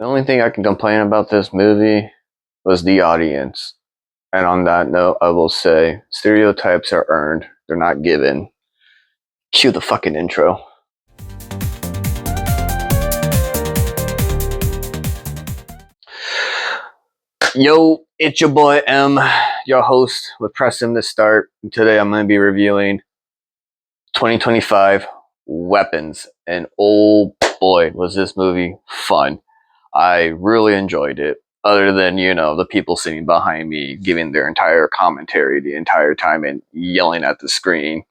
The only thing I can complain about this movie was the audience. And on that note, I will say stereotypes are earned, they're not given. Cue the fucking intro. Yo, it's your boy M, your host with Press Him to Start. And today I'm going to be reviewing 2025 Weapons. And oh boy, was this movie fun. I really enjoyed it. Other than, the people sitting behind me giving their entire commentary the entire time and yelling at the screen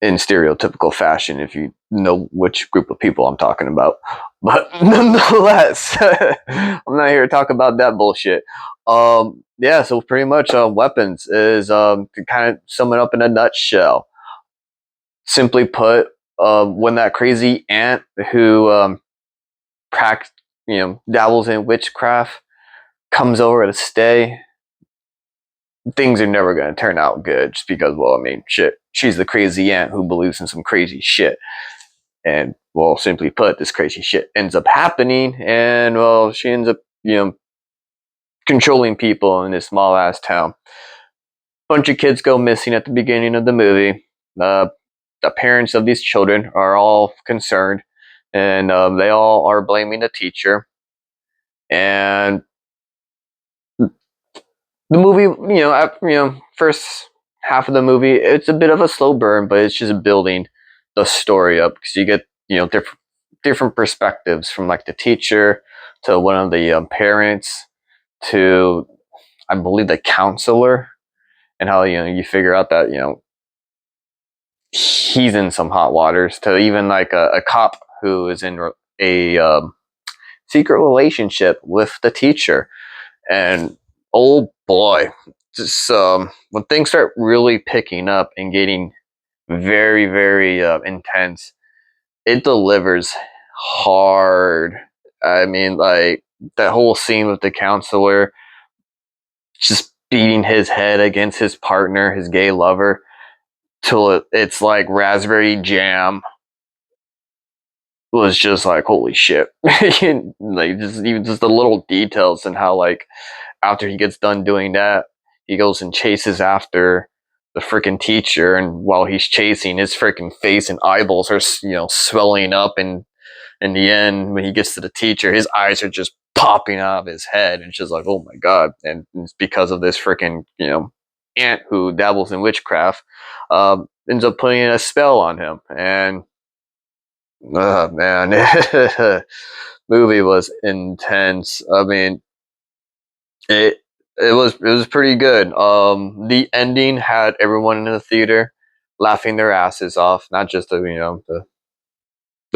in stereotypical fashion, if you know which group of people I'm talking about. But nonetheless, I'm not here to talk about that bullshit. Yeah, so pretty much Weapons is, to kind of sum it up in a nutshell. Simply put, when that crazy aunt who practiced, dabbles in witchcraft comes over to stay, things are never going to turn out good just because, well, I mean, shit, she's the crazy aunt who believes in some crazy shit. And, well, simply put, this crazy shit ends up happening, and, well, she ends up, controlling people in this small ass town. Bunch of kids go missing at the beginning of the movie. The parents of these children are all concerned, and they all are blaming the teacher. And the movie, first half of the movie, it's a bit of a slow burn, but it's just building the story up because you get, different perspectives from like the teacher to one of the parents to, I believe, the counselor, and how you figure out that he's in some hot waters, to even like a cop who is in a secret relationship with the teacher. And oh boy, just when things start really picking up and getting very, very intense, it delivers hard. I mean, like that whole scene with the counselor just beating his head against his partner, his gay lover, till it's like raspberry jam, was just like holy shit. Like just the little details, and how like after he gets done doing that, he goes and chases after the freaking teacher, and while he's chasing, his freaking face and eyeballs are swelling up, and in the end, when he gets to the teacher, his eyes are just popping out of his head, and it's just like, oh my god. And it's because of this freaking aunt who dabbles in witchcraft, ends up putting a spell on him. And man, movie was intense. I mean, it it was pretty good. The ending had everyone in the theater laughing their asses off, not just the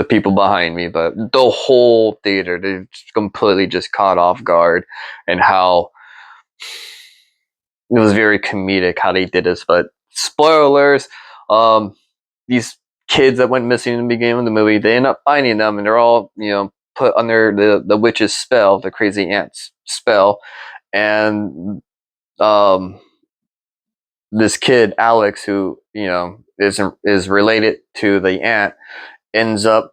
people behind me, but the whole theater. They completely just caught off guard, and how it was very comedic how they did this. But spoilers, um, these kids that went missing in the beginning of the movie, they end up finding them, and they're all put under the witch's spell, the crazy aunt's spell. And um, this kid Alex, who is related to the aunt, ends up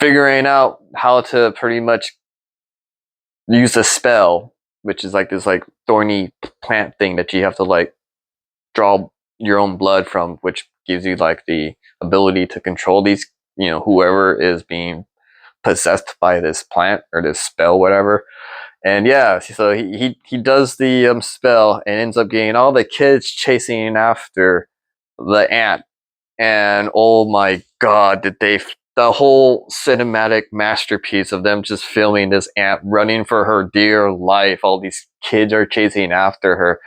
figuring out how to pretty much use a spell, which is like this like thorny plant thing that you have to like draw your own blood from, which gives you like the ability to control these, whoever is being possessed by this plant or this spell, whatever. And yeah, so he does the spell and ends up getting all the kids chasing after the aunt. And oh my god, did they, the whole cinematic masterpiece of them just filming this aunt running for her dear life, all these kids are chasing after her,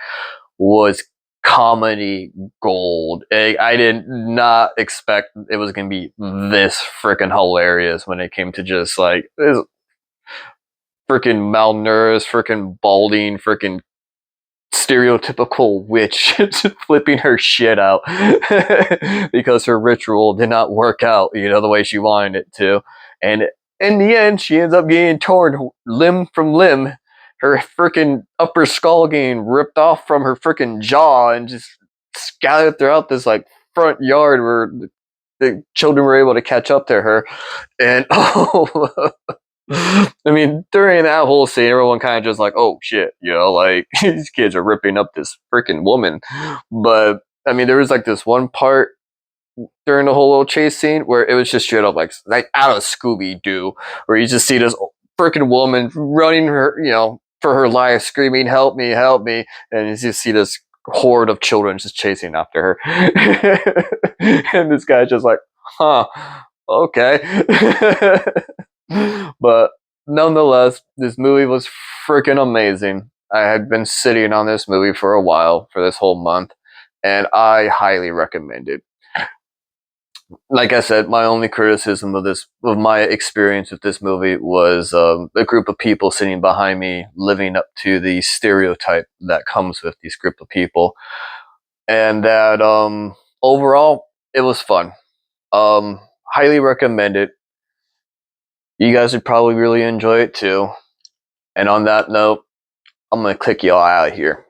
was comedy gold. I did not expect it was going to be this freaking hilarious when it came to just like this freaking malnourished, freaking balding, freaking stereotypical witch flipping her shit out because her ritual did not work out, the way she wanted it to. And in the end, she ends up getting torn limb from limb, her freaking upper skull getting ripped off from her freaking jaw and just scattered throughout this like front yard where the children were able to catch up to her, and oh, I mean, during that whole scene, everyone kind of just like, oh shit, like these kids are ripping up this freaking woman. But I mean, there was like this one part during the whole little chase scene where it was just straight up like out of Scooby Doo, where you just see this freaking woman running her, for her life, screaming, "Help me, help me!" And you just see this horde of children just chasing after her, and this guy's just like, "Huh, okay." But nonetheless, this movie was freaking amazing. I had been sitting on this movie for a while, for this whole month, and I highly recommend it. Like I said, my only criticism of my experience with this movie was a group of people sitting behind me living up to the stereotype that comes with these group of people, and that overall it was fun. Highly recommend it. You guys would probably really enjoy it too. And on that note, I'm gonna click y'all out of here.